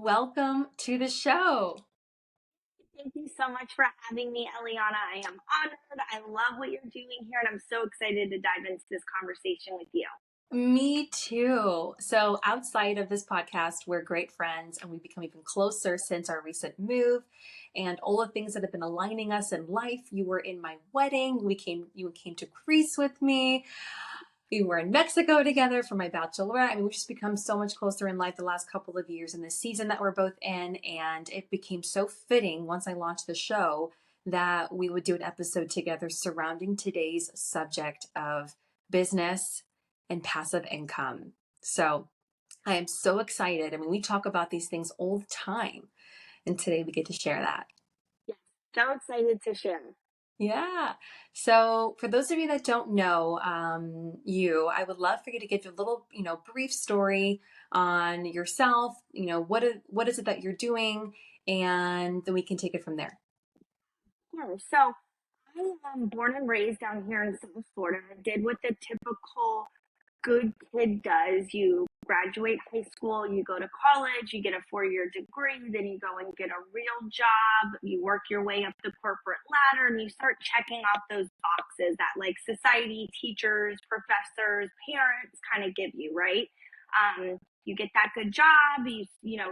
welcome to the show. Thank you so much for having me, Eleana. I am honored. I love what you're doing here, and I'm so excited to dive into this conversation with you. Me too. So, outside of this podcast, we're great friends and we've become even closer since our recent move and all the things that have been aligning us in life. You were in my wedding. You came to Greece with me. We were in Mexico together for my bachelorette. I mean, we've just become so much closer in life the last couple of years in the season that we're both in. And it became so fitting once I launched the show that we would do an episode together surrounding today's subject of business and passive income. So I am so excited. I mean, we talk about these things all the time. And today we get to share that. Yes, so excited to share. Yeah. So for those of you that don't know I would love for you to give a little, brief story on yourself. What is it that you're doing, and then we can take it from there. Sure. So I am born and raised down here in South Florida. I did what the typical good kid does. You graduate high school, you go to college, you get a 4-year degree, then you go and get a real job, you work your way up the corporate ladder, and you start checking off those boxes that like society, teachers, professors, parents kind of give you, right? You get that good job, you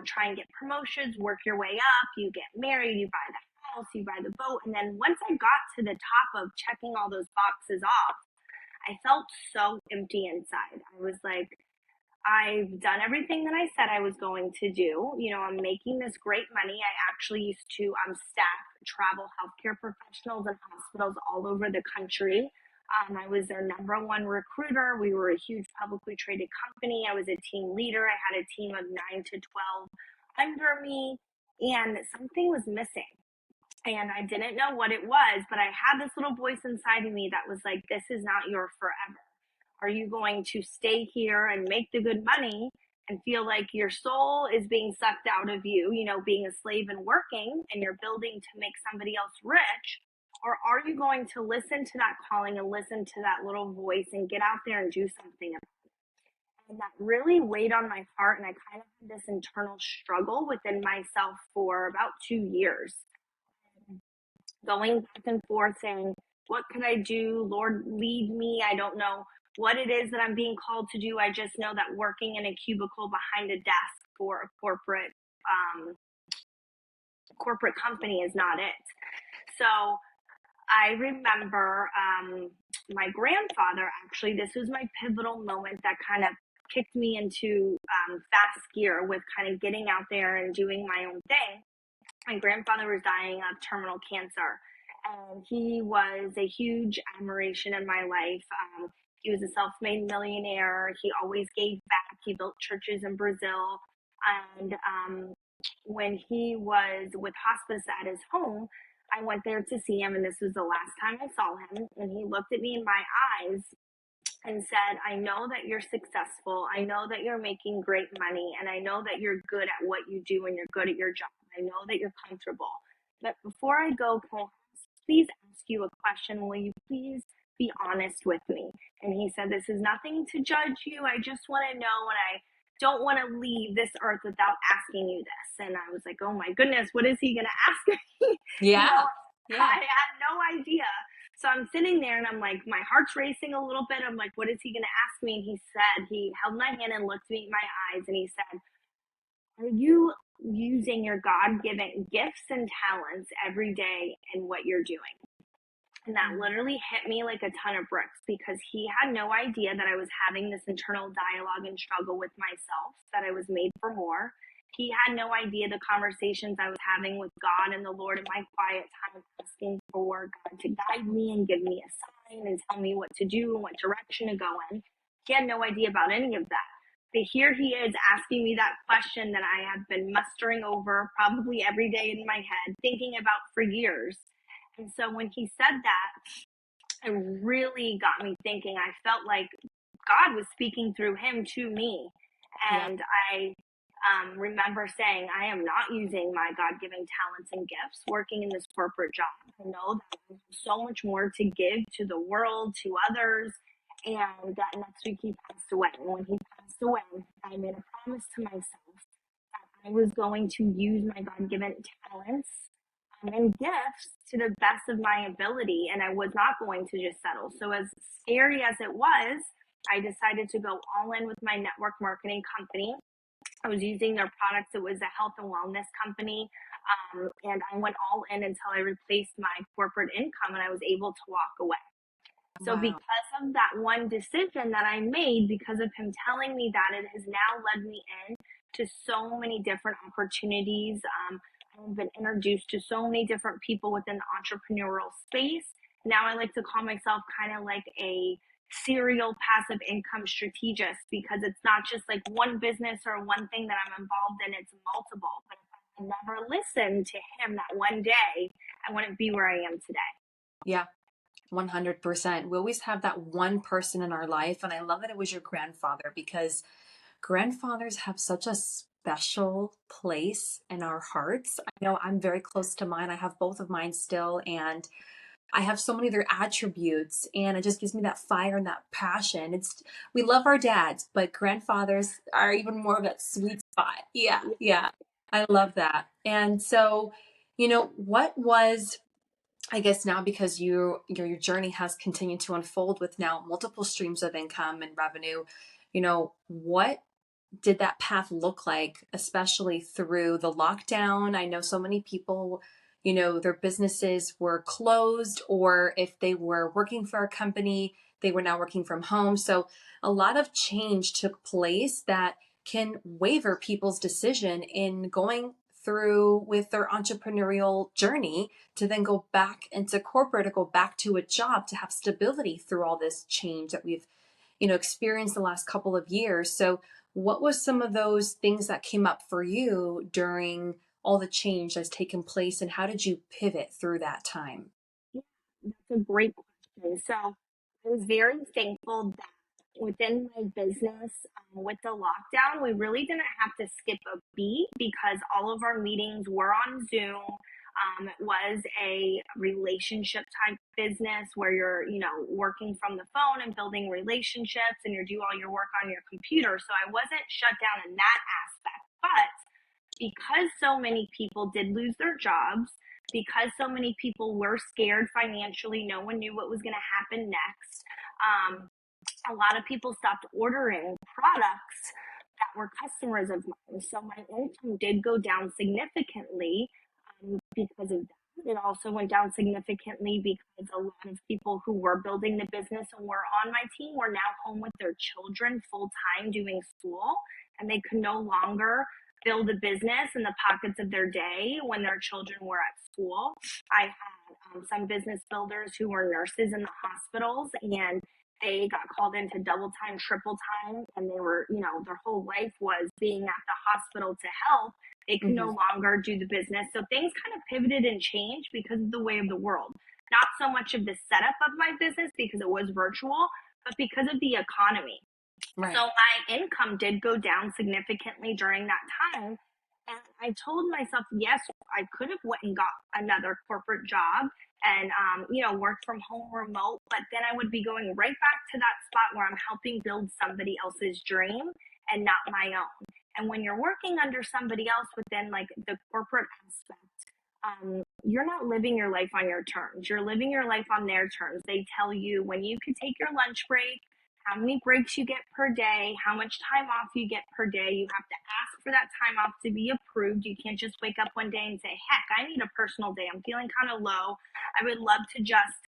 try and get promotions, work your way up, you get married, you buy the house, you buy the boat, and then once I got to the top of checking all those boxes off, I felt so empty inside. I was like, I've done everything that I said I was going to do. I'm making this great money. I actually used to staff travel healthcare professionals in hospitals all over the country. I was their number one recruiter. We were a huge publicly traded company. I was a team leader. I had a team of 9 to 12 under me, and something was missing. And I didn't know what it was, but I had this little voice inside of me that was like, this is not your forever. Are you going to stay here and make the good money and feel like your soul is being sucked out of you, being a slave and working, and you're building to make somebody else rich? Or are you going to listen to that calling and listen to that little voice and get out there and do something about it? And that really weighed on my heart. And I kind of had this internal struggle within myself for about 2 years, going back and forth saying, what can I do? Lord, lead me. I don't know what it is that I'm being called to do. I just know that working in a cubicle behind a desk for a corporate company is not it. So I remember my grandfather, actually, this was my pivotal moment that kind of kicked me into fast gear with kind of getting out there and doing my own thing. My grandfather was dying of terminal cancer, and he was a huge admiration in my life. He was a self-made millionaire. He always gave back. He built churches in Brazil. And when he was with hospice at his home, I went there to see him, and this was the last time I saw him. And he looked at me in my eyes and said, I know that you're successful. I know that you're making great money, and I know that you're good at what you do and you're good at your job. I know that you're comfortable. But before I go, can I please ask you a question? Will you please be honest with me? And he said, this is nothing to judge you. I just want to know, and I don't want to leave this earth without asking you this. And I was like, oh my goodness, what is he going to ask me? Yeah. I had no idea. So I'm sitting there and I'm like, my heart's racing a little bit. I'm like, what is he going to ask me? And he held my hand and looked me in my eyes, and he said, are you using your God-given gifts and talents every day in what you're doing? And that literally hit me like a ton of bricks, because he had no idea that I was having this internal dialogue and struggle with myself, that I was made for more. He had no idea the conversations I was having with God and the Lord in my quiet time, asking for God to guide me and give me a sign and tell me what to do and what direction to go in. He had no idea about any of that. But here he is asking me that question that I have been mustering over probably every day in my head, thinking about for years. And so when he said that, it really got me thinking. I felt like God was speaking through him to me. And I remember saying, I am not using my God-given talents and gifts working in this corporate job. I know that I have so much more to give to the world, to others. And that next week he passed away. And when he passed away, I made a promise to myself that I was going to use my God-given talents and gifts to the best of my ability, and I was not going to just settle. So as scary as it was, I decided to go all in with my network marketing company. I was using their products. It was a health and wellness company. And I went all in until I replaced my corporate income and I was able to walk away. So Wow. because of that one decision that I made, because of him telling me that, it has now led me in to so many different opportunities. I've been introduced to so many different people within the entrepreneurial space. Now I like to call myself kind of like a serial passive income strategist, because it's not just like one business or one thing that I'm involved in, it's multiple. But if I never listened to him that one day, I wouldn't be where I am today. Yeah. 100%. We always have that one person in our life. And I love that it was your grandfather, because grandfathers have such a special place in our hearts. I know I'm very close to mine. I have both of mine still, and I have so many of their attributes, and it just gives me that fire and that passion. We love our dads, but grandfathers are even more of that sweet spot. Yeah, yeah. I love that. And so, what was, I guess now, because your journey has continued to unfold with now multiple streams of income and revenue, what did that path look like, especially through the lockdown? I know so many people, their businesses were closed, or if they were working for a company, they were now working from home. So a lot of change took place that can waver people's decision in going through with their entrepreneurial journey to then go back into corporate or go back to a job to have stability through all this change that we've experienced the last couple of years. So what was some of those things that came up for you during all the change that's taken place, and how did you pivot through that time? Yeah, that's a great question. So I was very thankful that within my business, with the lockdown, we really didn't have to skip a beat because all of our meetings were on Zoom. It was a relationship type business where you're, working from the phone and building relationships, and you do all your work on your computer. So I wasn't shut down in that aspect. But because so many people did lose their jobs, because so many people were scared financially, no one knew what was going to happen next. A lot of people stopped ordering products that were customers of mine. So my income did go down significantly because of that. It also went down significantly because a lot of people who were building the business and were on my team were now home with their children full time doing school, and they could no longer build a business in the pockets of their day when their children were at school. I had some business builders who were nurses in the hospitals, and they got called into double time, triple time, and they were, their whole life was being at the hospital to help. They could Mm-hmm. no longer do the business. So things kind of pivoted and changed because of the way of the world. Not so much of the setup of my business because it was virtual, but because of the economy. Right. So my income did go down significantly during that time. And I told myself, yes, I could have went and got another corporate job and, worked from home remote, but then I would be going right back to that spot where I'm helping build somebody else's dream and not my own. And when you're working under somebody else within like the corporate aspect, you're not living your life on your terms. You're living your life on their terms. They tell you when you can take your lunch break, how many breaks you get per day, how much time off you get per day. You have to ask for that time off to be approved. You can't just wake up one day and say, heck, I need a personal day. I'm feeling kind of low. I would love to just,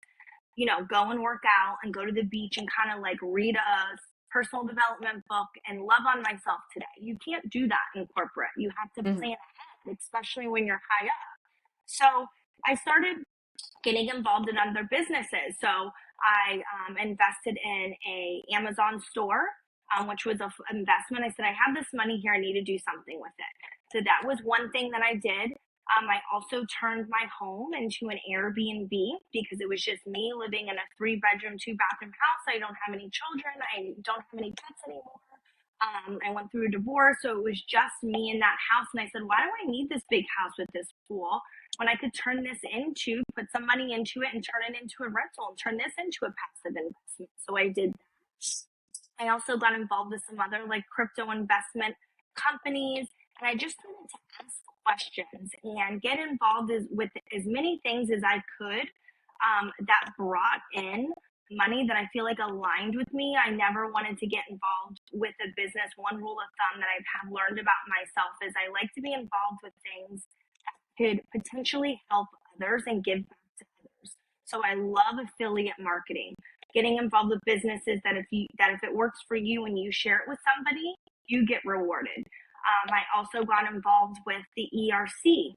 go and work out and go to the beach and kind of like read a personal development book and love on myself today. You can't do that in corporate. You have to Mm-hmm. plan ahead, especially when you're high up. So I started getting involved in other businesses. So I invested in a Amazon store, which was an investment. I said, I have this money here. I need to do something with it. So that was one thing that I did. I also turned my home into an Airbnb because it was just me living in a 3-bedroom, 2-bathroom house. I don't have any children. I don't have any pets anymore. I went through a divorce, so it was just me in that house. And I said, why do I need this big house with this pool when I could turn this into, put some money into it and turn it into a rental and turn this into a passive investment? So I did that. I also got involved with some other like crypto investment companies. And I just started to ask questions and get involved with as many things as I could that brought in money that I feel like aligned with me. I never wanted to get involved with a business. One rule of thumb that I have learned about myself is I like to be involved with things that could potentially help others and give back to others. So I love affiliate marketing, getting involved with businesses that if it works for you and you share it with somebody, you get rewarded. I also got involved with the ERC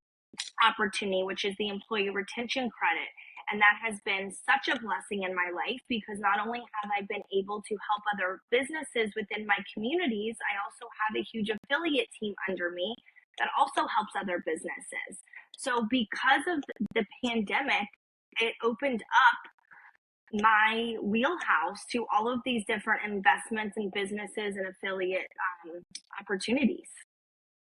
opportunity, which is the employee retention credit. And that has been such a blessing in my life because not only have I been able to help other businesses within my communities, I also have a huge affiliate team under me that also helps other businesses. So because of the pandemic, it opened up my wheelhouse to all of these different investments and businesses and affiliate opportunities.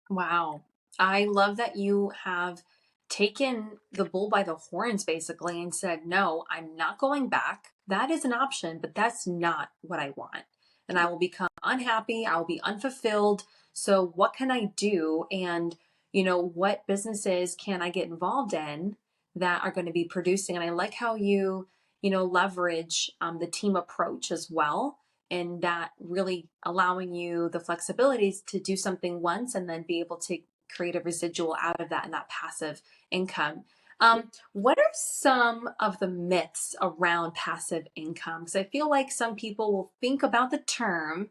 Wow. I love that you have taken the bull by the horns basically and said, no, I'm not going back. That is an option, but that's not what I want. And I will become unhappy. I will be unfulfilled. So, what can I do? And, what businesses can I get involved in that are going to be producing? And I like how you leverage the team approach as well, and that really allowing you the flexibilities to do something once and then be able to create a residual out of that and that passive income. What are some of the myths around passive income? Because I feel like some people will think about the term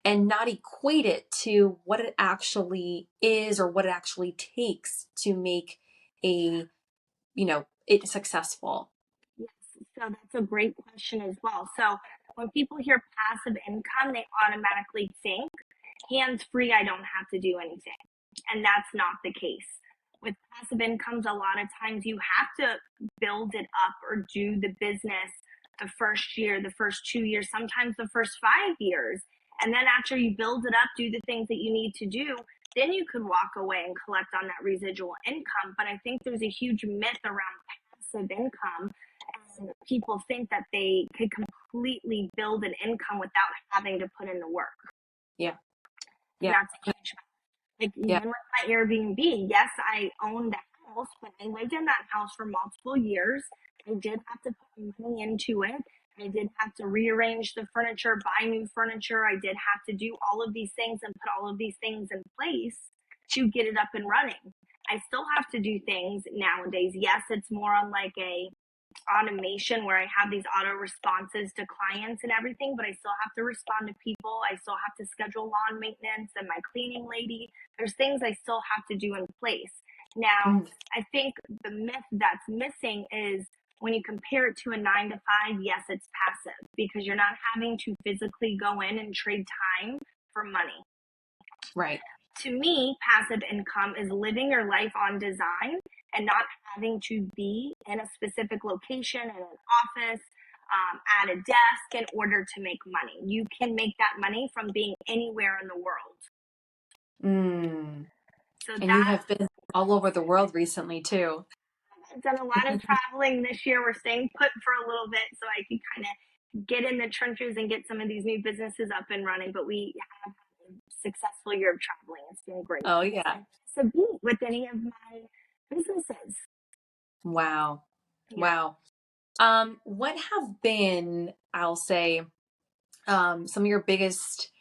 and not equate it to what it actually is or what it actually takes to make it successful. Yes, so that's a great question as well. So when people hear passive income, they automatically think hands free, I don't have to do anything. And that's not the case. With passive incomes, a lot of times you have to build it up or do the business the first year, the first 2 years, sometimes the first 5 years. And then after you build it up, do the things that you need to do, then you could walk away and collect on that residual income. But I think there's a huge myth around passive income, and people think that they could completely build an income without having to put in the work. Yeah. And Yeah. that's a huge, like Yeah. even with my Airbnb, yes, I owned the house, but I lived in that house for multiple years. I did have to put money into it. I did have to rearrange the furniture, buy new furniture. I did have to do all of these things and put all of these things in place to get it up and running. I still have to do things nowadays. Yes, it's more on like a automation where I have these auto responses to clients and everything, but I still have to respond to people. I still have to schedule lawn maintenance and my cleaning lady. There's things I still have to do in place. Now, Mm. I think the myth that's missing is when you compare it to a 9 to 5, yes, it's passive because you're not having to physically go in and trade time for money. Right. To me, passive income is living your life on design and not having to be in a specific location, in an office, at a desk in order to make money. You can make that money from being anywhere in the world. Mm. So And you that have been all over the world recently too. I've done a lot of traveling this year. We're staying put for a little bit so I can kind of get in the trenches and get some of these new businesses up and running. But we have a successful year of traveling. It's been great. Oh yeah. To be with any of my businesses. Wow. Yeah. Wow. What have been, I'll say, some of your biggest,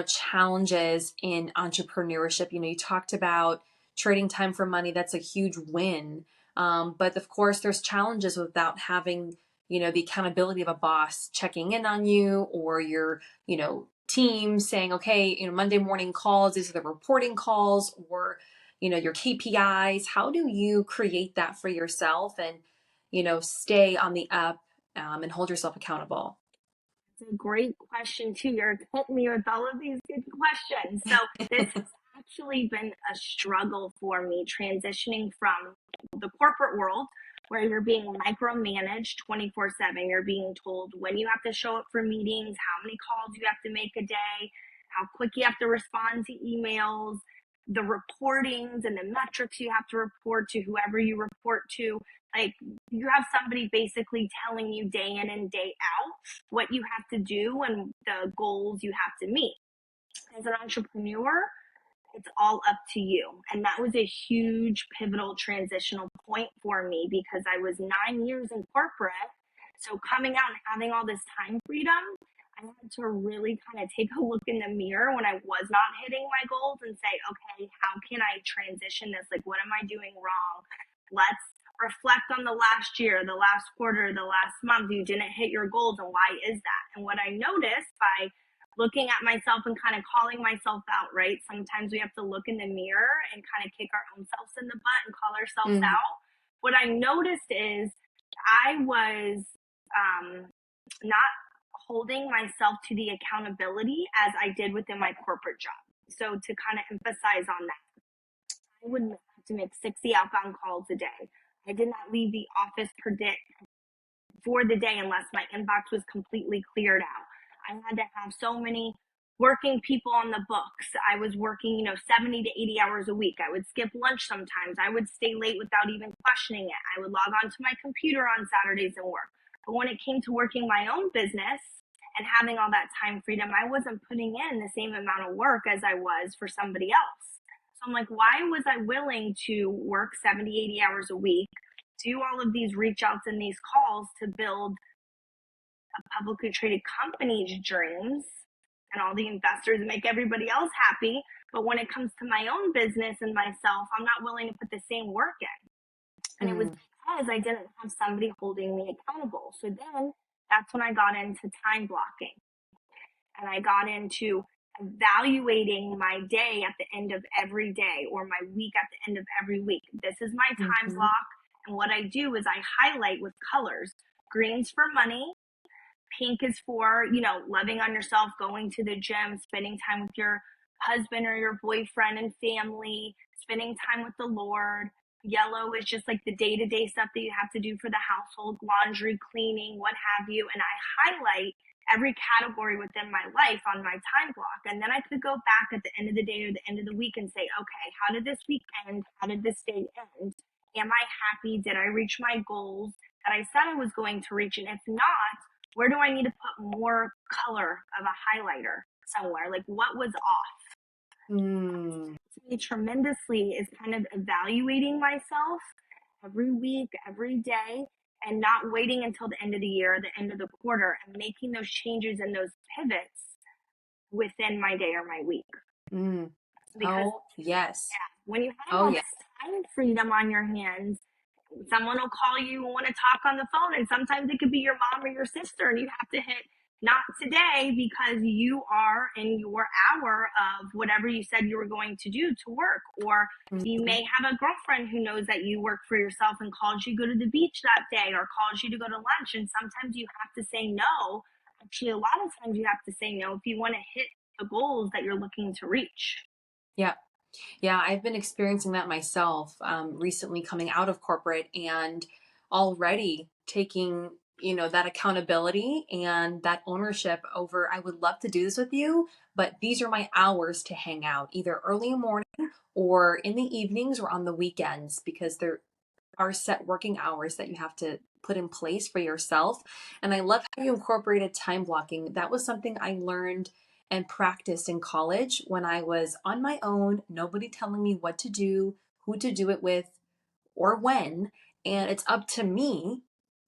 challenges in entrepreneurship? You talked about trading time for money. That's a huge win. But of course, there's challenges without having, the accountability of a boss checking in on you or your, team saying, okay, Monday morning calls, these are the reporting calls or, your KPIs. How do you create that for yourself and, stay on the up and hold yourself accountable? It's a great question too. You're hitting me with all of these good questions. So this has actually been a struggle for me transitioning from the corporate world where you're being micromanaged 24/7. You're being told when you have to show up for meetings, how many calls you have to make a day, how quick you have to respond to emails, the reportings and the metrics you have to report to whoever you report to. Like you have somebody basically telling you day in and day out what you have to do and the goals you have to meet. As an entrepreneur, It's all up to you. And that was a huge pivotal transitional point for me because I was 9 years in corporate. So coming out and having all this time freedom, I had to really kind of take a look in the mirror when I was not hitting my goals and say, okay, how can I transition this? Like, what am I doing wrong? Let's reflect on the last year, the last quarter, the last month. You didn't hit your goals, and why is that? And what I noticed by looking at myself and kind of calling myself out, right? Sometimes we have to look in the mirror and kind of kick our own selves in the butt and call ourselves out. What I noticed is I was not holding myself to the accountability as I did within my corporate job. So to kind of emphasize on that, I would have to make 60 outbound calls a day. I did not leave the office for the day unless my inbox was completely cleared out. I had to have so many working people on the books. I was working, 70 to 80 hours a week. I would skip lunch sometimes. I would stay late without even questioning it. I would log onto my computer on Saturdays and work. But when it came to working my own business and having all that time freedom, I wasn't putting in the same amount of work as I was for somebody else. So I'm like, why was I willing to work 70, 80 hours a week, do all of these reach outs and these calls to build a publicly traded company's dreams and all the investors and make everybody else happy? But when it comes to my own business and myself, I'm not willing to put the same work in. And it was because I didn't have somebody holding me accountable. So then that's when I got into time blocking. And I got into evaluating my day at the end of every day or my week at the end of every week. This is my time block. And what I do is I highlight with colors. Green's for money. Pink is for, loving on yourself, going to the gym, spending time with your husband or your boyfriend and family, spending time with the Lord. Yellow is just like the day-to-day stuff that you have to do for the household, laundry, cleaning, what have you. And I highlight every category within my life on my time block. And then I could go back at the end of the day or the end of the week and say, okay, how did this week end? How did this day end? Am I happy? Did I reach my goals that I said I was going to reach? And if not, where do I need to put more color of a highlighter somewhere? Like, what was off? Me tremendously is kind of evaluating myself every week, every day, and not waiting until the end of the year, the end of the quarter, and making those changes and those pivots within my day or my week. Because yes. When you have all this time freedom on your hands, someone will call you and want to talk on the phone, and sometimes it could be your mom or your sister, and you have to hit not today because you are in your hour of whatever you said you were going to do to work. Or you may have a girlfriend who knows that you work for yourself and calls you to go to the beach that day or calls you to go to lunch, and sometimes you have to say no. Actually, a lot of times you have to say no if you want to hit the goals that you're looking to reach. Yeah, I've been experiencing that myself recently coming out of corporate and already taking, that accountability and that ownership over, I would love to do this with you, but these are my hours to hang out, either early in the morning or in the evenings or on the weekends, because there are set working hours that you have to put in place for yourself. And I love how you incorporated time blocking. That was something I learned and practiced in college when I was on my own, nobody telling me what to do, who to do it with, or when. And it's up to me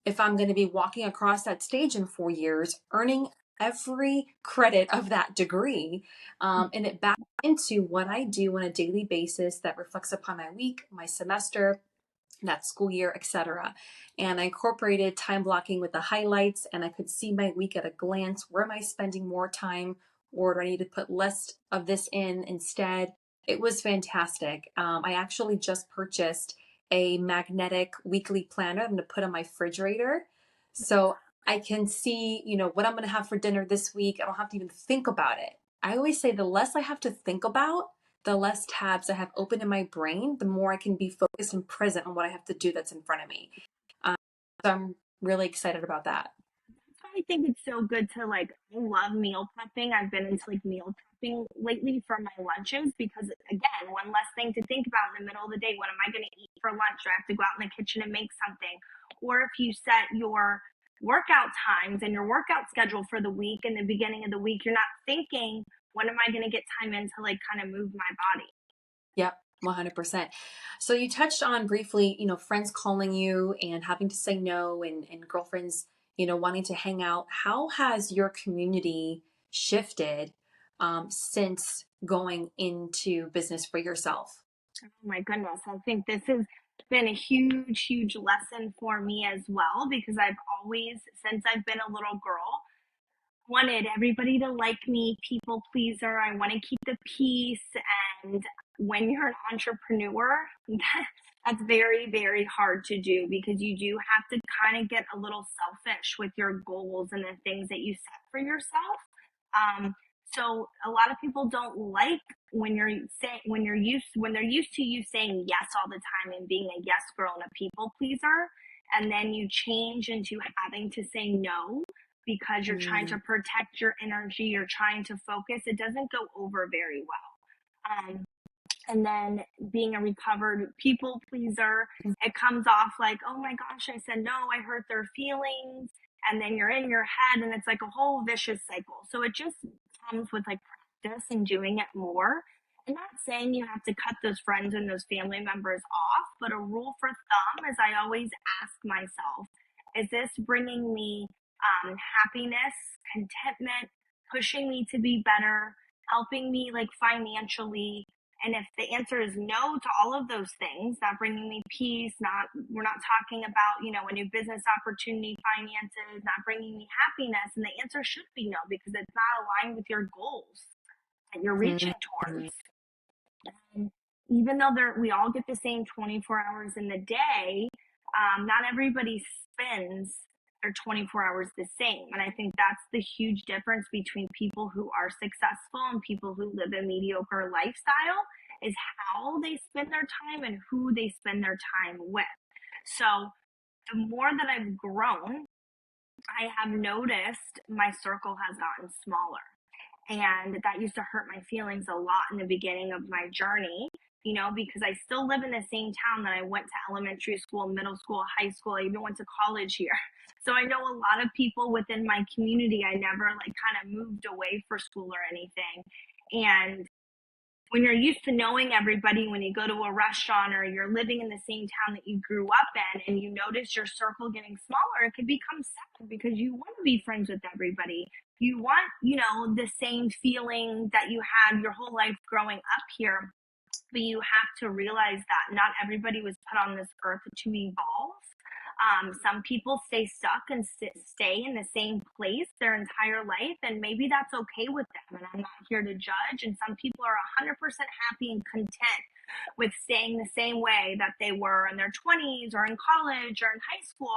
if I'm going to be walking across that stage in 4 years, earning every credit of that degree, and it back into what I do on a daily basis that reflects upon my week, my semester, that school year, etc. And I incorporated time blocking with the highlights, and I could see my week at a glance. Where am I spending more time, or do I need to put less of this in instead? It was fantastic. I actually just purchased a magnetic weekly planner I'm going to put on my refrigerator, so I can see, what I'm going to have for dinner this week. I don't have to even think about it. I always say the less I have to think about, the less tabs I have open in my brain, the more I can be focused and present on what I have to do that's in front of me. So I'm really excited about that. I think it's so good to I love meal prepping. I've been into meal prepping lately for my lunches because again, one less thing to think about in the middle of the day. What am I going to eat for lunch? Do I have to go out in the kitchen and make something? Or if you set your workout times and your workout schedule for the week in the beginning of the week, you're not thinking, when am I going to get time in to kind of move my body? Yep, 100%. So you touched on briefly, friends calling you and having to say no, and girlfriends, wanting to hang out. How has your community shifted since going into business for yourself? Oh my goodness. I think this has been a huge, huge lesson for me as well because I've always, since I've been a little girl, wanted everybody to like me, people pleaser. I want to keep the peace. And when you're an entrepreneur, that's very, very hard to do because you do have to kind of get a little selfish with your goals and the things that you set for yourself. Um, so a lot of people don't like when they're used to you saying yes all the time and being a yes girl and a people pleaser, and then you change into having to say no because you're trying Mm, to protect your energy, you're trying to focus, it doesn't go over very well. And then being a recovered people pleaser, it comes off like, oh my gosh, I said no, I hurt their feelings. And then you're in your head and it's like a whole vicious cycle. So it just comes with like practice and doing it more. I'm not saying you have to cut those friends and those family members off, but a rule for thumb is I always ask myself, is this bringing me happiness, contentment, pushing me to be better, helping me like financially? And if the answer is no to all of those things, not bringing me peace, we're not talking about, a new business opportunity, finances, not bringing me happiness. And the answer should be no, because it's not aligned with your goals that you're mm, reaching mm. towards. And even though we all get the same 24 hours in the day, not everybody spends their 24 hours the same. And I think that's the huge difference between people who are successful and people who live a mediocre lifestyle is how they spend their time and who they spend their time with. So the more that I've grown, I have noticed my circle has gotten smaller. And that used to hurt my feelings a lot in the beginning of my journey, because I still live in the same town that I went to elementary school, middle school, high school. I even went to college here. So I know a lot of people within my community. I never like kind of moved away for school or anything. And when you're used to knowing everybody, when you go to a restaurant or you're living in the same town that you grew up in and you notice your circle getting smaller, it could become sad because you want to be friends with everybody. You want, the same feeling that you had your whole life growing up here. But you have to realize that not everybody was put on this earth to evolve. Some people stay stuck and stay in the same place their entire life, and maybe that's okay with them. And I'm not here to judge. And some people are 100% happy and content with staying the same way that they were in their 20s or in college or in high school,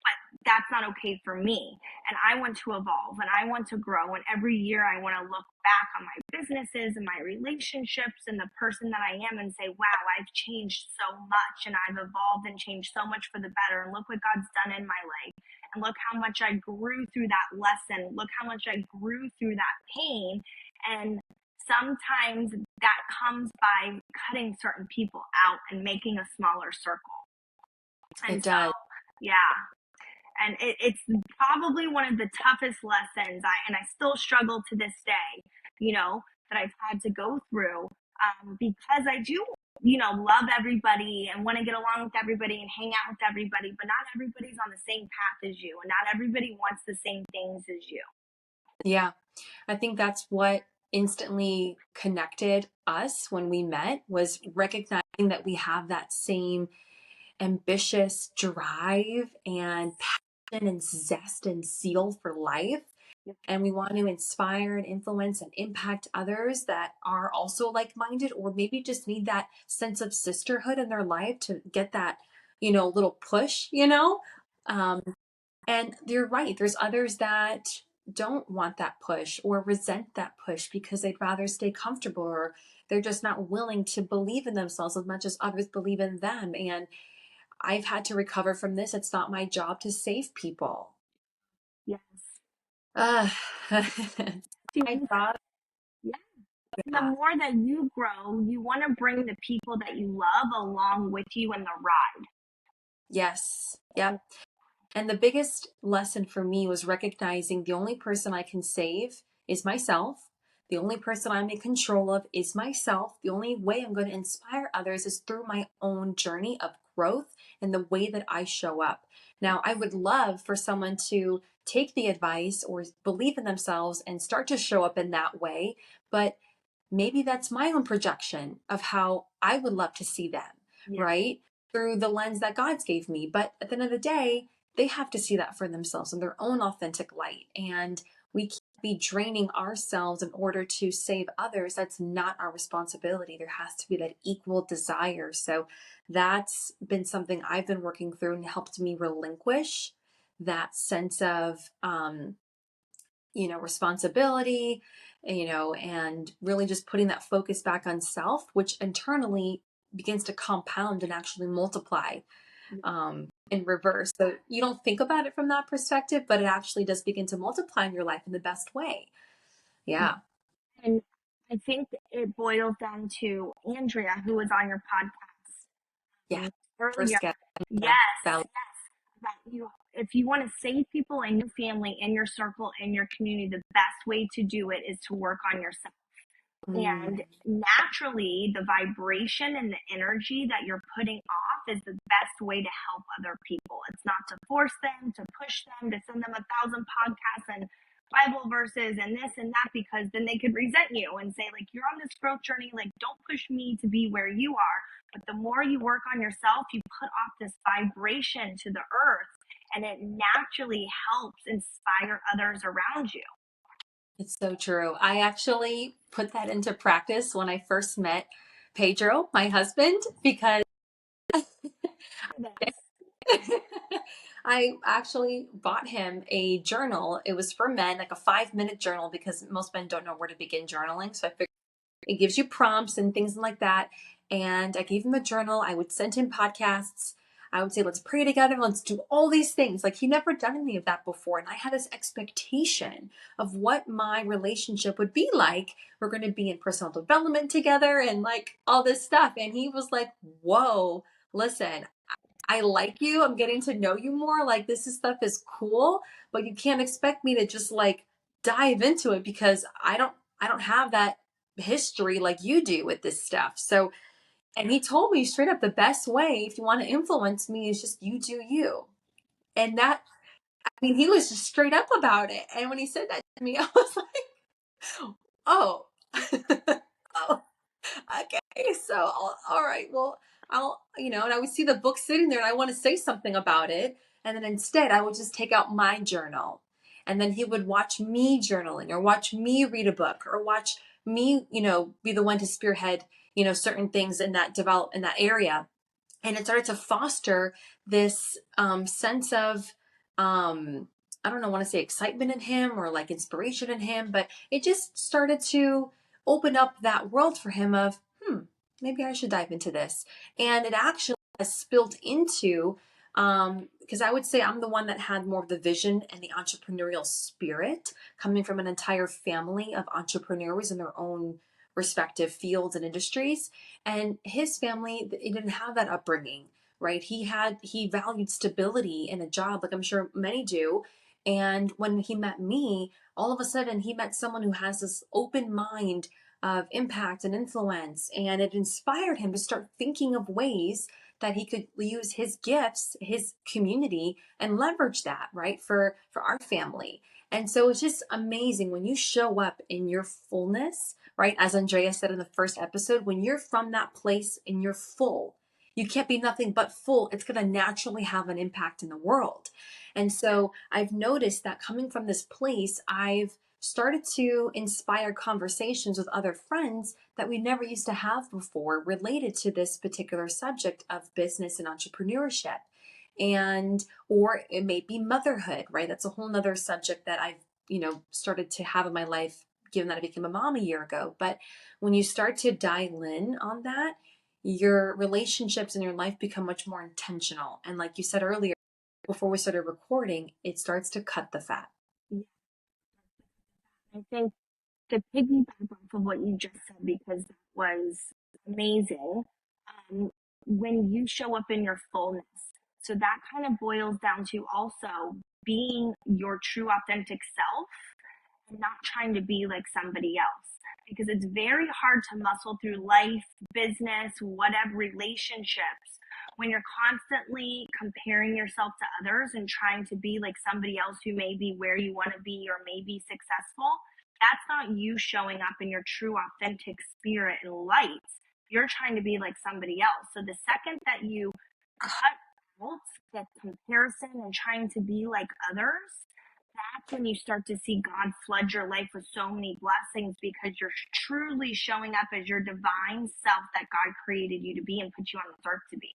but that's not okay for me. And I want to evolve and I want to grow. And every year I want to look back on my businesses and my relationships and the person that I am and say, wow, I've changed so much and I've evolved and changed so much for the better. And look what God's done in my life. And look how much I grew through that lesson. Look how much I grew through that pain. And sometimes that comes by cutting certain people out and making a smaller circle. And It so, does. yeah, and it's probably one of the toughest lessons I still struggle to this day, that I've had to go through, because I do, love everybody and want to get along with everybody and hang out with everybody, but not everybody's on the same path as you and not everybody wants the same things as you. Yeah. I think that's what instantly connected us when we met, was recognizing that we have that same ambitious drive and passion and zest and zeal for life. And we want to inspire and influence and impact others that are also like minded, or maybe just need that sense of sisterhood in their life to get that, little push. Um, and you're right, there's others that don't want that push or resent that push because they'd rather stay comfortable, or they're just not willing to believe in themselves as much as others believe in them. And I've had to recover from this. It's not my job to save people. Yes. Uh, See, my job. yeah. And the Yeah. more that you grow, you want to bring the people that you love along with you in the ride. Yes. Yep. And the biggest lesson for me was recognizing the only person I can save is myself. The only person I'm in control of is myself. The only way I'm going to inspire others is through my own journey of growth and the way that I show up. Now, I would love for someone to take the advice or believe in themselves and start to show up in that way, but maybe that's my own projection of how I would love to see them, Yeah. right? Through the lens that God's gave me. But at the end of the day, they have to see that for themselves in their own authentic light. And we can't be draining ourselves in order to save others. That's not our responsibility. There has to be that equal desire. So that's been something I've been working through and helped me relinquish that sense of responsibility, and really just putting that focus back on self, which internally begins to compound and actually multiply in reverse. So you don't think about it from that perspective, but it actually does begin to multiply in your life in the best way. Yeah. And I think it boils down to Andrea, who was on your podcast Yeah. earlier. First get Yes, yeah, valid. that you, if you want to save people in your family, in your circle, in your community, the best way to do it is to work on yourself. Mm, And naturally, the vibration and the energy that you're putting off is the best way to help other people. It's not to force them, to push them, to send them 1,000 podcasts and Bible verses and this and that, because then they could resent you and say, like, you're on this growth journey, like, don't push me to be where you are. But the more you work on yourself, you put off this vibration to the earth, and it naturally helps inspire others around you. it's so true. I actually put that into practice when I first met Pedro, my husband, because I actually bought him a journal. It was for men, like a 5-minute journal, because most men don't know where to begin journaling. So I figured it gives you prompts and things like that. And I gave him a journal. I would send him podcasts. I would say, let's pray together. Let's do all these things. Like, he never done any of that before. And I had this expectation of what my relationship would be like. We're going to be in personal development together and like all this stuff. And he was like, whoa, listen, I like you. I'm getting to know you more. Like, stuff is cool, but you can't expect me to just like dive into it because I don't have that history like you do with this stuff. So, and he told me straight up, the best way if you want to influence me is just you do you. And that, I mean, he was just straight up about it. And when he said that to me, I was like, oh, oh, okay, so all right, well, and I would see the book sitting there and I want to say something about it. And then instead, I would just take out my journal. And then he would watch me journaling or watch me read a book or watch me, be the one to spearhead, certain things in that area. And it started to foster this sense of, I don't know, want to say excitement in him or like inspiration in him, but it just started to open up that world for him of, maybe I should dive into this. And it actually has spilled into, because I would say I'm the one that had more of the vision and the entrepreneurial spirit, coming from an entire family of entrepreneurs in their own respective fields and industries. And his family, he didn't have that upbringing, right? He valued stability in a job, like I'm sure many do. And when he met me, all of a sudden he met someone who has this open mind of impact and influence. And it inspired him to start thinking of ways that he could use his gifts, his community, and leverage that, right, for our family. And so it's just amazing when you show up in your fullness, right? As Andrea said in the first episode, when you're from that place and you're full, you can't be nothing but full. It's going to naturally have an impact in the world. And so I've noticed that coming from this place, I've started to inspire conversations with other friends that we never used to have before related to this particular subject of business and entrepreneurship. And, or it may be motherhood, right? That's a whole nother subject that I've, started to have in my life, given that I became a mom a year ago. But when you start to dial in on that, your relationships in your life become much more intentional. And like you said earlier, before we started recording, it starts to cut the fat. I think to piggyback off of what you just said, because that was amazing, when you show up in your fullness, so that kind of boils down to also being your true authentic self and not trying to be like somebody else. Because it's very hard to muscle through life, business, whatever, relationships when you're constantly comparing yourself to others and trying to be like somebody else who may be where you want to be or may be successful. That's not you showing up in your true, authentic spirit and light. You're trying to be like somebody else. So the second that you cut out that comparison and trying to be like others, that's when you start to see God flood your life with so many blessings because you're truly showing up as your divine self that God created you to be and put you on this earth to be.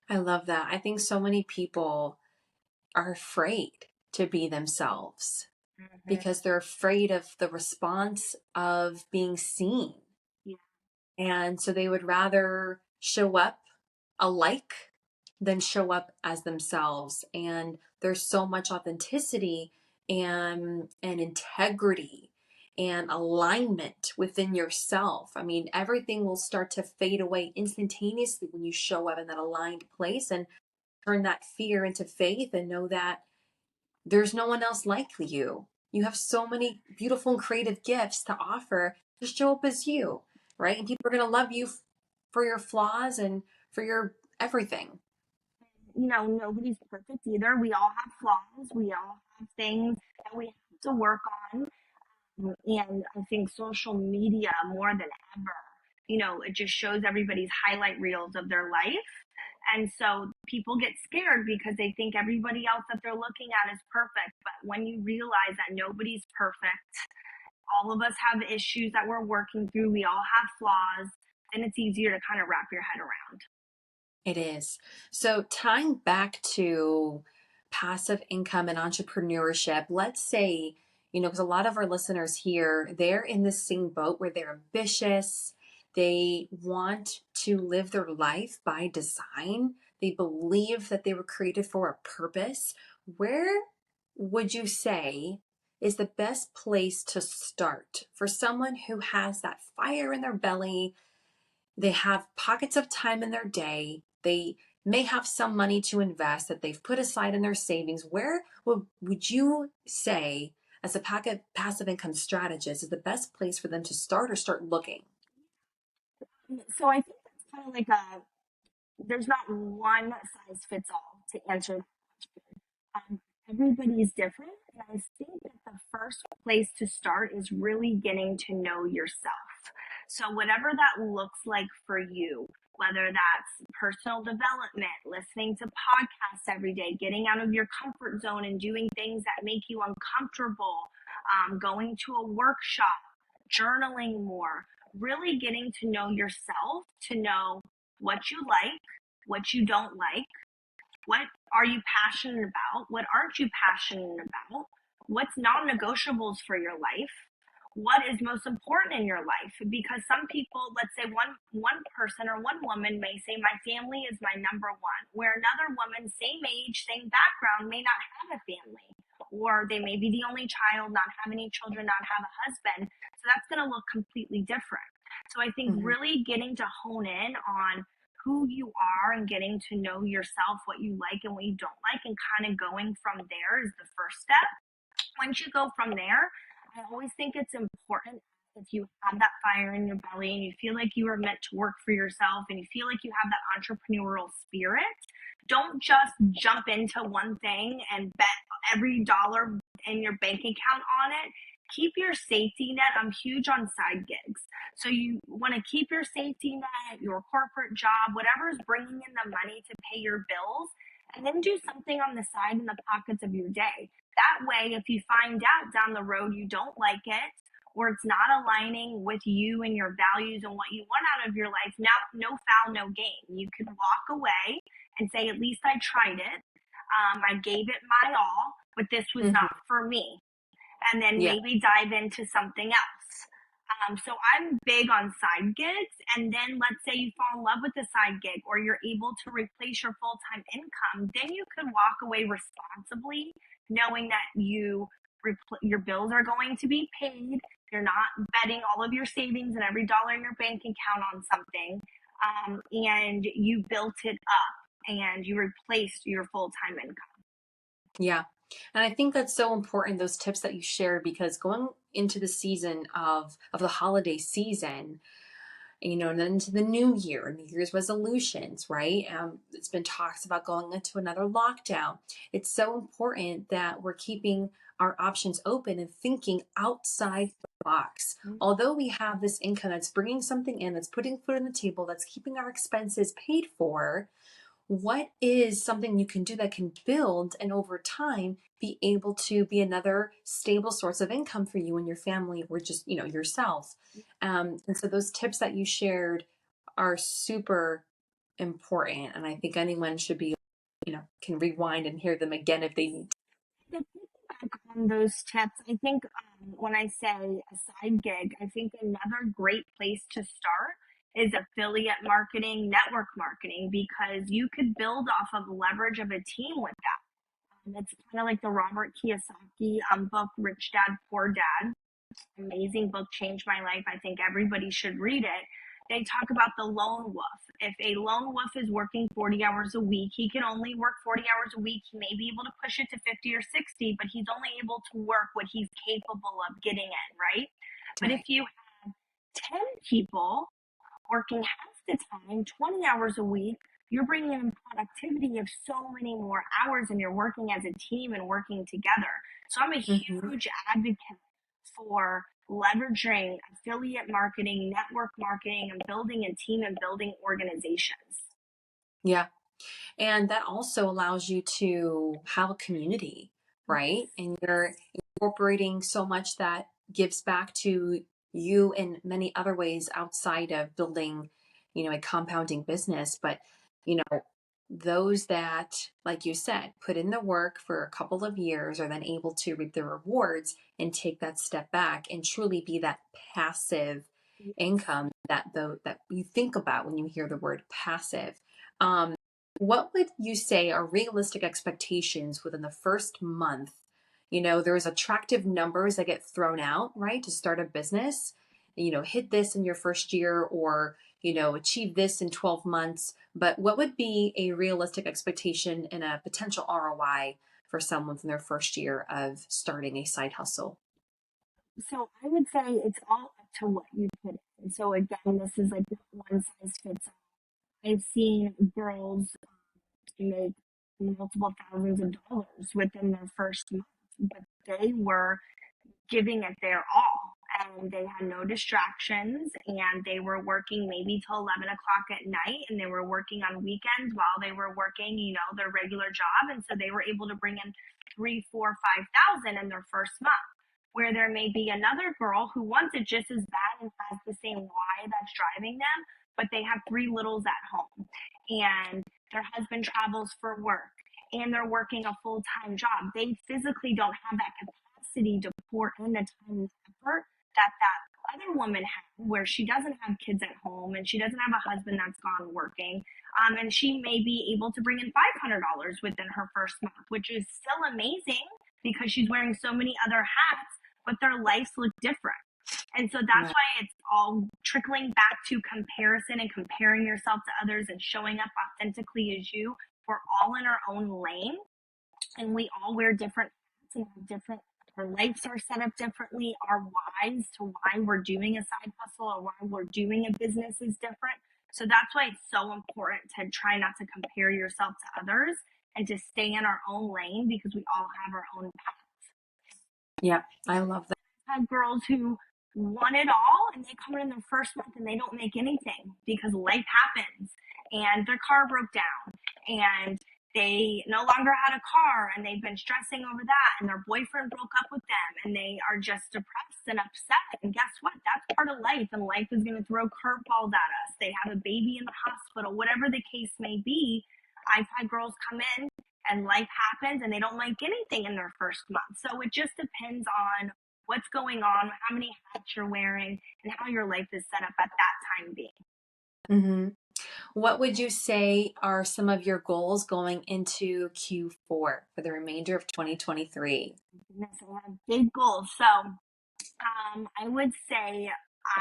I love that. I think so many people are afraid to be themselves Mm-hmm. because they're afraid of the response of being seen. Yeah. And so they would rather show up alike than show up as themselves. And there's so much authenticity and integrity and alignment within yourself. I mean, everything will start to fade away instantaneously when you show up in that aligned place and turn that fear into faith and know that there's no one else like you. You have so many beautiful and creative gifts to offer. Just show up as you, right? And people are going to love you for your flaws and for your everything. You know, nobody's perfect either. We all have flaws. We all have things that we have to work on. And I think social media more than ever, you know, it just shows everybody's highlight reels of their life. And so people get scared because they think everybody else that they're looking at is perfect. But when you realize that nobody's perfect, all of us have issues that we're working through, we all have flaws, then it's easier to kind of wrap your head around. It is. So, tying back to passive income and entrepreneurship, let's say, because a lot of our listeners here, they're in the same boat where they're ambitious. They want to live their life by design. They believe that they were created for a purpose. Where would you say is the best place to start for someone who has that fire in their belly? They have pockets of time in their day. They may have some money to invest that they've put aside in their savings. Where would you say, as a passive income strategist, is the best place for them to start or start looking? So I think that's kind of like there's not one size fits all to answer that question. Everybody's different. And I think that the first place to start is really getting to know yourself. So, whatever that looks like for you, whether that's personal development, listening to podcasts every day, getting out of your comfort zone and doing things that make you uncomfortable, going to a workshop, journaling more, really getting to know yourself, to know what you like, what you don't like, what are you passionate about? What aren't you passionate about? What's non-negotiables for your life? What is most important in your life? Because some people, let's say one person or one woman may say, my family is my number one, where another woman, same age, same background, may not have a family. Or they may be the only child, not have any children, not have a husband. So that's going to look completely different. So I think Mhm. really getting to hone in on who you are and getting to know yourself, what you like and what you don't like, and kind of going from there is the first step. Once you go from there, I always think it's important if you have that fire in your belly and you feel like you are meant to work for yourself and you feel like you have that entrepreneurial spirit, don't just jump into one thing and bet every dollar in your bank account on it. Keep your safety net. I'm huge on side gigs. So you want to keep your safety net, your corporate job, whatever is bringing in the money to pay your bills, and then do something on the side in the pockets of your day. That way, if you find out down the road you don't like it, or it's not aligning with you and your values and what you want out of your life, now no foul, no gain. You can walk away and say, at least I tried it. I gave it my all, but this was Mhm. not for me. And then Yeah. maybe dive into something else. So I'm big on side gigs. And then let's say you fall in love with the side gig or you're able to replace your full-time income, then you can walk away responsibly knowing that your bills are going to be paid. You're not betting all of your savings and every dollar in your bank account on something. And you built it up and you replaced your full-time income. Yeah. And I think that's so important, those tips that you shared, because going into the season of the holiday season, and then into the new year, New Year's resolutions, right? It's been talks about going into another lockdown. It's so important that we're keeping our options open and thinking outside the box. Although we have this income that's bringing something in, that's putting food on the table, that's keeping our expenses paid for, what is something you can do that can build and over time be able to be another stable source of income for you and your family, or just yourself. And so those tips that you shared are super important, and I think anyone should be, can rewind and hear them again if they need to. To piggyback on those tips, I think when I say a side gig, I think another great place to start is affiliate marketing, network marketing, because you could build off of leverage of a team with that. It's kind of like the Robert Kiyosaki book, Rich Dad, Poor Dad. Amazing book, changed my life. I think everybody should read it. They talk about the lone wolf. If a lone wolf is working 40 hours a week, he can only work 40 hours a week. He may be able to push it to 50 or 60, but he's only able to work what he's capable of getting in, right? But if Right. you have 10 people working half the time, 20 hours a week, you're bringing in productivity of so many more hours, and you're working as a team and working together. So I'm a Hmm. huge advocate for leveraging affiliate marketing, network marketing, and building a team and building organizations. Yeah. And that also allows you to have a community, right? And you're incorporating so much that gives back to you in many other ways outside of building, a compounding business. But, you know, those that, like you said, put in the work for a couple of years are then able to reap the rewards and take that step back and truly be that passive income that you think about when you hear the word passive. Um, what would you say are realistic expectations within the first month? There's attractive numbers that get thrown out, right, to start a business. Hit this in your first year, or, achieve this in 12 months. But what would be a realistic expectation and a potential ROI for someone from their first year of starting a side hustle? So I would say it's all up to what you put in. So again, this is like one size fits all. I've seen girls make multiple thousands of dollars within their first month, but they were giving it their all. And they had no distractions, and they were working maybe till 11 o'clock at night, and they were working on weekends while they were working, their regular job. And so they were able to bring in 3, 4, 5,000 in their first month. Where there may be another girl who wants it just as bad and has the same why that's driving them, but they have 3 littles at home, and their husband travels for work, and they're working a full-time job. They physically don't have that capacity to pour in the time and effort that other woman had, where she doesn't have kids at home and she doesn't have a husband that's gone working. And she may be able to bring in $500 within her first month, which is still amazing because she's wearing so many other hats, but their lives look different. And so that's Right. why it's all trickling back to comparison and comparing yourself to others and showing up authentically as you. We're all in our own lane, and we all wear different hats and have different, our lives are set up differently. Our whys to why we're doing a side hustle or why we're doing a business is different. So that's why it's so important to try not to compare yourself to others and to stay in our own lane, because we all have our own path. Yeah, I love that. Had girls who want it all, and they come in their first month and they don't make anything because life happens and their car broke down and they no longer had a car, and they've been stressing over that, and their boyfriend broke up with them, and they are just depressed and upset. And guess what? That's part of life, and life is going to throw curveballs at us. They have a baby in the hospital, whatever the case may be. I've had girls come in and life happens and they don't like anything in their first month. So it just depends on what's going on, how many hats you're wearing, and how your life is set up at that time being. Hmm. What would you say are some of your goals going into Q4 for the remainder of 2023? Goodness, I have big goals. So I would say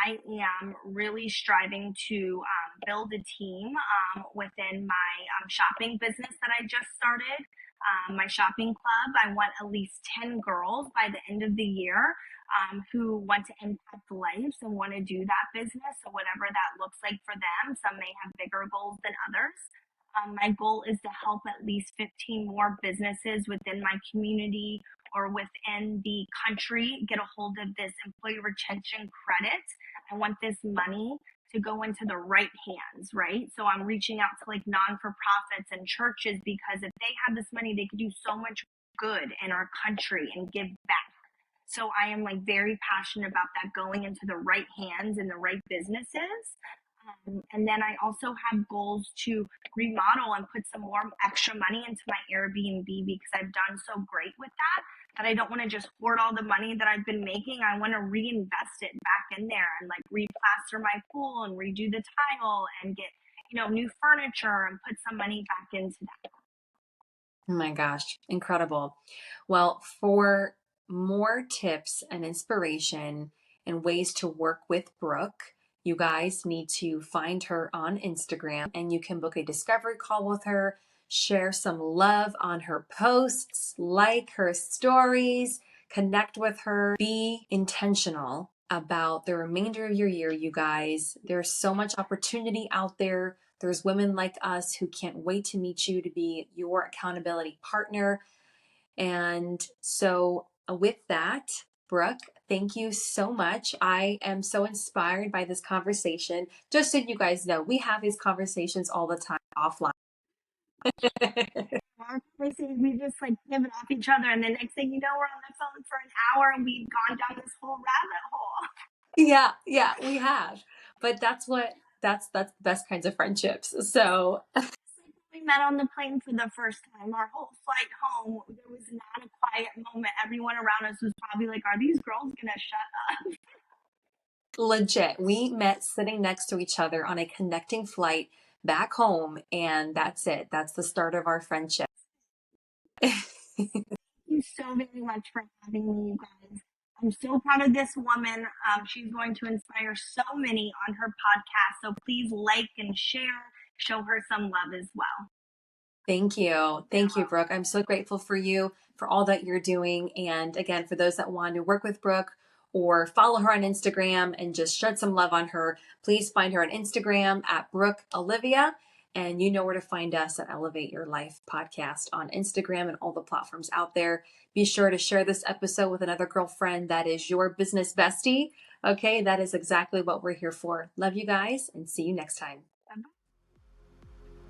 I am really striving to build a team within my shopping business that I just started. my shopping club. I want at least 10 girls by the end of the year who want to impact lives and want to do that business. So whatever that looks like for them, some may have bigger goals than others. My goal is to help at least 15 more businesses within my community or within the country get a hold of this employee retention credit. I want this money to go into the right hands, right? So I'm reaching out to like non-for-profits and churches because if they have this money, they could do so much good in our country and give back. So I am like very passionate about that going into the right hands and the right businesses. And then I also have goals to remodel and put some more extra money into my Airbnb because I've done so great with that I don't want to just hoard all the money that I've been making. I want to reinvest it back in there and like replaster my pool and redo the tile and get, new furniture and put some money back into that. Oh my gosh, incredible. Well, for more tips and inspiration and ways to work with Brooke, you guys need to find her on Instagram and you can book a discovery call with her, share some love on her posts, like her stories, connect with her, be intentional about the remainder of your year, you guys. There's so much opportunity out there. There's women like us who can't wait to meet you to be your accountability partner. And so with that, Brooke, thank you so much. I am so inspired by this conversation. Just so you guys know, we have these conversations all the time offline. We just like pivot off each other, and the next thing you know, we're on the phone for an hour, and we've gone down this whole rabbit hole. Yeah, we have. But that's the best kinds of friendships. So we met on the plane for the first time. Our whole flight home, there was not a quiet moment. Everyone around us was probably like, "Are these girls gonna shut up?" Legit, we met sitting next to each other on a connecting flight back home, and that's it. That's the start of our friendship. Thank you so very much for having me, you guys. I'm so proud of this woman. She's going to inspire so many on her podcast. So please like and share. Show her some love as well. Thank you. Thank you, Brooke. I'm so grateful for you, for all that you're doing. And again, for those that want to work with Brooke or follow her on Instagram and just shed some love on her, please find her on Instagram at Brooke Olivia. And you know where to find us at Elevate Your Life Podcast on Instagram and all the platforms out there. Be sure to share this episode with another girlfriend that is your business bestie. Okay, that is exactly what we're here for. Love you guys and see you next time.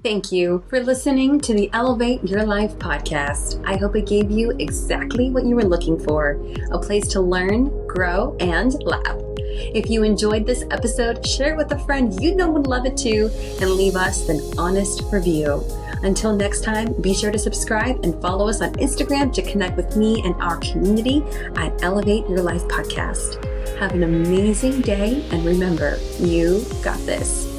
Thank you for listening to the Elevate Your Life podcast. I hope it gave you exactly what you were looking for, a place to learn, grow, and laugh. If you enjoyed this episode, share it with a friend you know would love it too, and leave us an honest review. Until next time, be sure to subscribe and follow us on Instagram to connect with me and our community at Elevate Your Life Podcast. Have an amazing day, and remember, you got this.